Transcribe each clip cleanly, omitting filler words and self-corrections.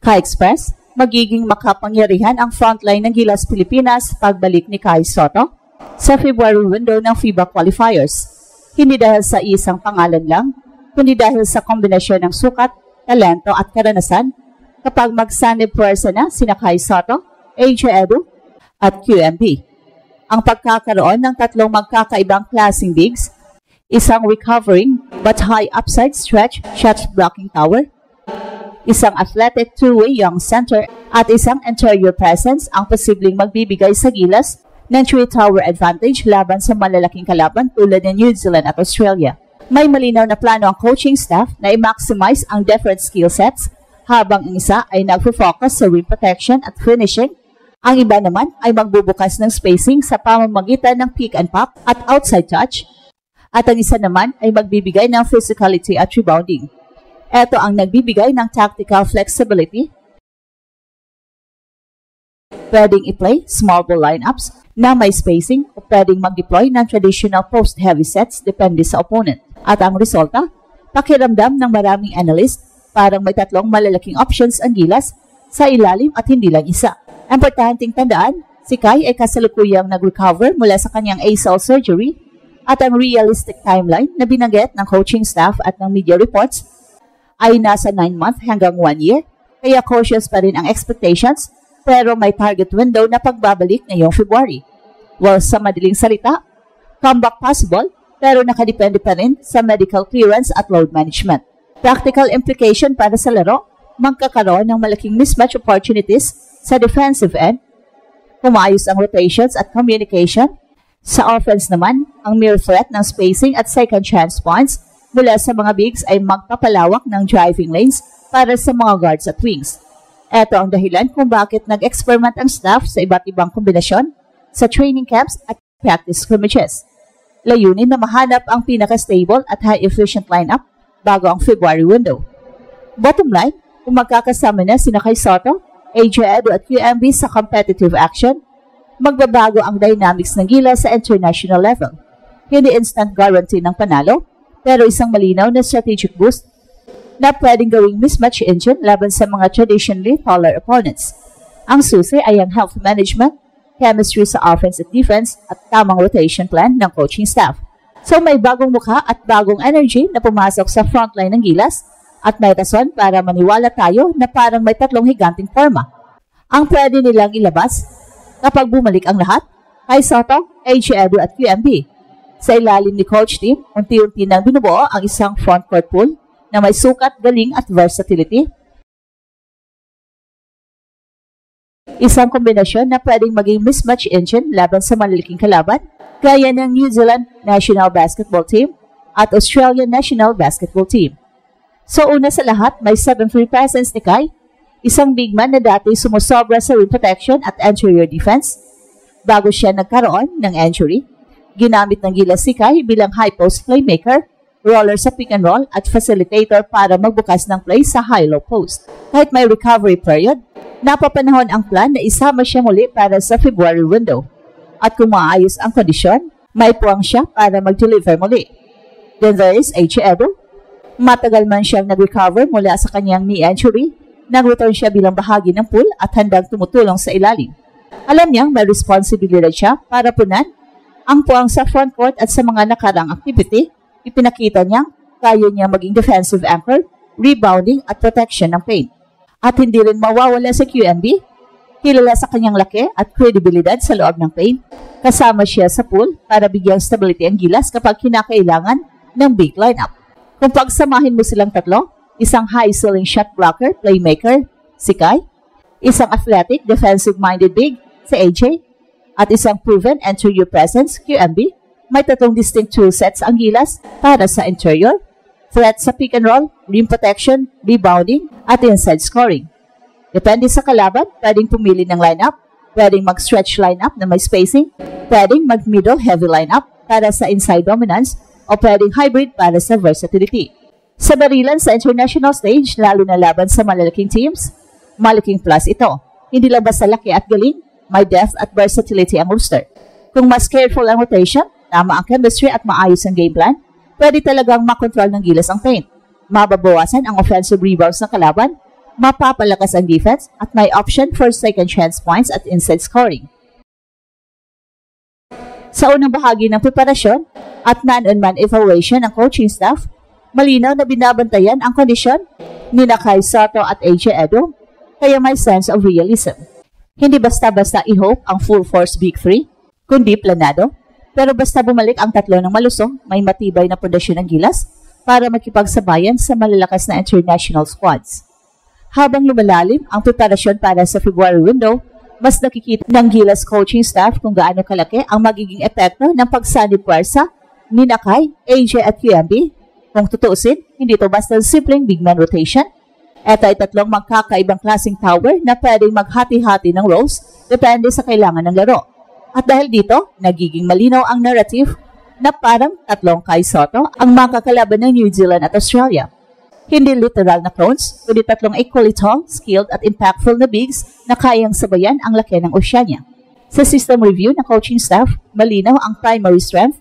Ka-Express, magiging makapangyarihan ang frontline ng Gilas Pilipinas pagbalik ni Kai Sotto sa February window ng FIBA qualifiers. Hindi dahil sa isang pangalan lang, kundi dahil sa kombinasyon ng sukat, talento at karanasan kapag magsanib puwersa na sina Kai Sotto, AJ Edu at QMB. Ang pagkakaroon ng tatlong magkakaibang klaseng bigs, isang recovering but high upside stretch shot blocking tower, isang athletic two-way young center at isang interior presence ang posibleng magbibigay sa Gilas ng three-tower advantage laban sa malalaking kalaban tulad ng New Zealand at Australia. May malinaw na plano ang coaching staff na i-maximize ang different skill sets habang ang isa ay nagpo-focus sa rim protection at finishing. Ang iba naman ay magbubukas ng spacing sa pamamagitan ng pick and pop at outside touch at ang isa naman ay magbibigay ng physicality at rebounding. Ito ang nagbibigay ng tactical flexibility. Pwedeng i-play small ball lineups na may spacing o pwedeng mag-deploy ng traditional post-heavy sets depende sa opponent. At ang resulta, pakiramdam ng maraming analyst, parang may tatlong malalaking options ang Gilas sa ilalim at hindi lang isa. Importanteng tandaan, si Kai ay kasalukuyang nag-recover mula sa kanyang ACL surgery at ang realistic timeline na binanggit ng coaching staff at ng media reports ay nasa 9 months hanggang 1 year, kaya cautious pa rin ang expectations pero may target window na pagbabalik ngayong February. Well, sa madaling salita, comeback possible pero nakadepende pa rin sa medical clearance at load management. Practical implication para sa laro, magkakaroon ng malaking mismatch opportunities sa defensive end, kumayos ang rotations at communication. Sa offense naman, ang mere threat ng spacing at second chance points mula sa mga bigs ay magpapalawak ng driving lanes para sa mga guards at wings. Ito ang dahilan kung bakit nag-experiment ang staff sa iba't ibang kombinasyon sa training camps at practice scrimmages. Layunin na mahanap ang pinaka-stable at high-efficient lineup bago ang February window. Bottom line, kung magkakasama na sina Kai Sotto, AJ Edu at QMB sa competitive action, magbabago ang dynamics ng Gilas sa international level. Hindi instant guarantee ng panalo, pero isang malinaw na strategic boost na pwedeng gawing mismatch engine laban sa mga traditionally taller opponents. Ang susi ay ang health management, chemistry sa offense at defense, at tamang rotation plan ng coaching staff. So may bagong mukha at bagong energy na pumasok sa frontline ng Gilas at may rason para maniwala tayo na parang may tatlong higanting forma. Ang pwede nilang ilabas kapag bumalik ang lahat, Kai Sotto, AJ Edu at QMB. Sa ilalim ni Coach Team, unti-unti nang binubuo ang isang frontcourt pool na may sukat, galing at versatility. Isang kombinasyon na pwedeng maging mismatch engine laban sa malalaking kalaban, gaya ng New Zealand National Basketball Team at Australian National Basketball Team. So una sa lahat, may 7-3 presence ni Kai, isang big man na dati sumusobra sa rim protection at interior defense. Bago siya nagkaroon ng injury, ginamit ng Gilas si Kai bilang high post playmaker, roller sa pick and roll at facilitator para magbukas ng play sa high-low post. Kahit may recovery period, napapanahon ang plan na isama siya muli para sa February window. At kung maayos ang kondisyon, may puwang siya para mag-deliver muli. Then there is AJ Edu. Matagal man siyang nag-recover mula sa kanyang knee injury, nag-return siya bilang bahagi ng pool at handang tumutulong sa ilalim. Alam niyang may responsibilidad siya para punan ang puwang sa frontcourt at sa mga nakarang activity. Ipinakita niya kaya niya maging defensive anchor, rebounding at protection ng paint. At hindi rin mawawala sa QMB, kilala sa kanyang laki at kredibilidad sa loob ng paint. Kasama siya sa pool para bigyang stability ang Gilas kapag kinakailangan ng big lineup. Kung pagsamahin mo silang tatlo, isang high-ceiling shot blocker, playmaker, si Kai, isang athletic, defensive-minded big, si AJ, at isang proven interior presence, QMB, may tatlong distinct tool sets ang Gilas para sa interior, threat sa pick and roll, rim protection, rebounding, at inside scoring. Depende sa kalaban, pwedeng pumili ng lineup, pwedeng mag-stretch lineup na may spacing, pwedeng mag-middle heavy lineup para sa inside dominance, o pwedeng hybrid para sa versatility. Sa barilan sa international stage, lalo na laban sa malalaking teams, malaking plus ito. Hindi lang basta laki at galing, may depth at versatility ang roster. Kung mas careful ang rotation, tama ang chemistry at maayos ang game plan, pwede talagang makontrol ng Gilas ang paint. Mababawasan ang offensive rebounds ng kalaban mapapalakas ang defense at may option for second chance points at inside scoring. Sa unang bahagi ng preparasyon at man-on-man evaluation ng coaching staff, malinaw na binabantayan ang kondisyon ni Kai Sotto at AJ Edo, kaya may sense of realism. Hindi basta-basta i-hope ang full force Big 3, kundi planado, pero basta bumalik ang tatlo ng malusong, may matibay na pundasyon ng Gilas para makipagsabayan sa malalakas na international squads. Habang lumalalim ang preparasyon para sa February window, mas nakikita ng Gilas coaching staff kung gaano kalaki ang magiging epekto ng pagsanib puwersa ni Kai, AJ at QMB. Kung tutuusin, hindi ito basta simpleng big man rotation. Ito ay tatlong magkakaibang klaseng tower na pwedeng maghati-hati ng roles depende sa kailangan ng laro. At dahil dito, nagiging malinaw ang narrative na parang tatlong Kai Sotto ang makakalaban ng New Zealand at Australia. Hindi literal na clones, kundi tatlong equally tall, skilled at impactful na bigs na kayang sabayan ang laki ng Oceania. Sa system review ng coaching staff, malinaw ang primary strength.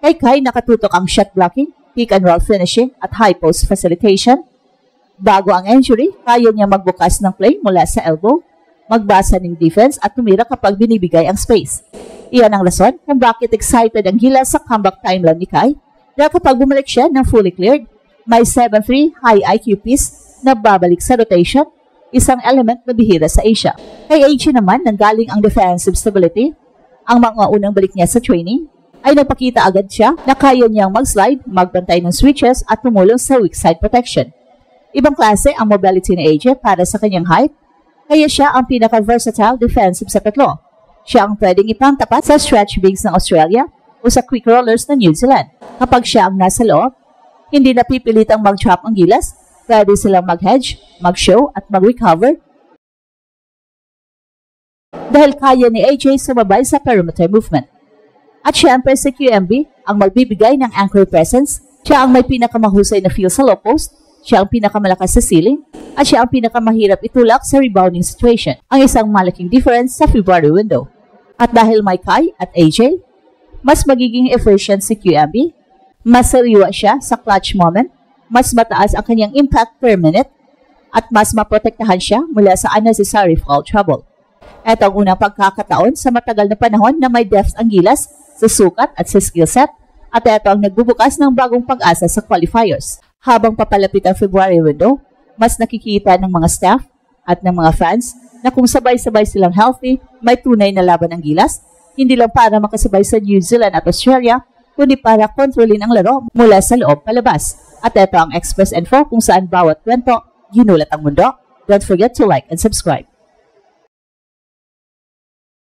Kay Kai nakatutok ang shot blocking, pick and roll finishing at high post facilitation. Bago ang injury, kaya niya magbukas ng play mula sa elbow, magbasa ng defense at tumira kapag binibigay ang space. Iyan ang rason kung bakit excited ang Gilas sa comeback timeline ni Kai dahil kapag bumalik siya ng fully cleared, may 7'3" high IQ piece na babalik sa rotation, isang element na bihira sa Asia. Kay AJ naman, nanggaling ang defensive stability. Ang mga unang balik niya sa training ay nagpakita agad siya na kaya niyang mag-slide, magbantay ng switches at tumulong sa weak side protection. Ibang klase ang mobility ni AJ para sa kanyang height, kaya siya ang pinaka-versatile defensive sa tatlo. Siya ang pwedeng ipangtapat sa stretch bigs ng Australia o sa quick rollers ng New Zealand. Kapag siya ang nasa loob, hindi napipilitang mag-trap ang Gilas, pwede silang mag-hedge, mag-show at mag-recover dahil kaya ni AJ sumabay sa perimeter movement. At syempre si QMB ang magbibigay ng anchor presence, siya ang may pinakamahusay na feel sa low post, siya ang pinakamalakas sa ceiling, at siya ang pinakamahirap itulak sa rebounding situation, ang isang malaking difference sa February window. At dahil may Kai at AJ, mas magiging efficient si QMB, mas sariwa siya sa clutch moment, mas mataas ang kanyang impact per minute, at mas maprotektahan siya mula sa unnecessary foul trouble. Ito ang unang pagkakataon sa matagal na panahon na may depth ang Gilas sa sukat at sa skill set, at ito ang nagbubukas ng bagong pag-asa sa qualifiers. Habang papalapit ang February window, mas nakikita ng mga staff at ng mga fans na kung sabay-sabay silang healthy, may tunay na laban ng Gilas, hindi lang para makasabay sa New Zealand at Australia, kundi para kontrolin ang laro mula sa loob palabas. At ito ang Express Info kung saan bawat kwento, ginulat ang mundo. Don't forget to like and subscribe.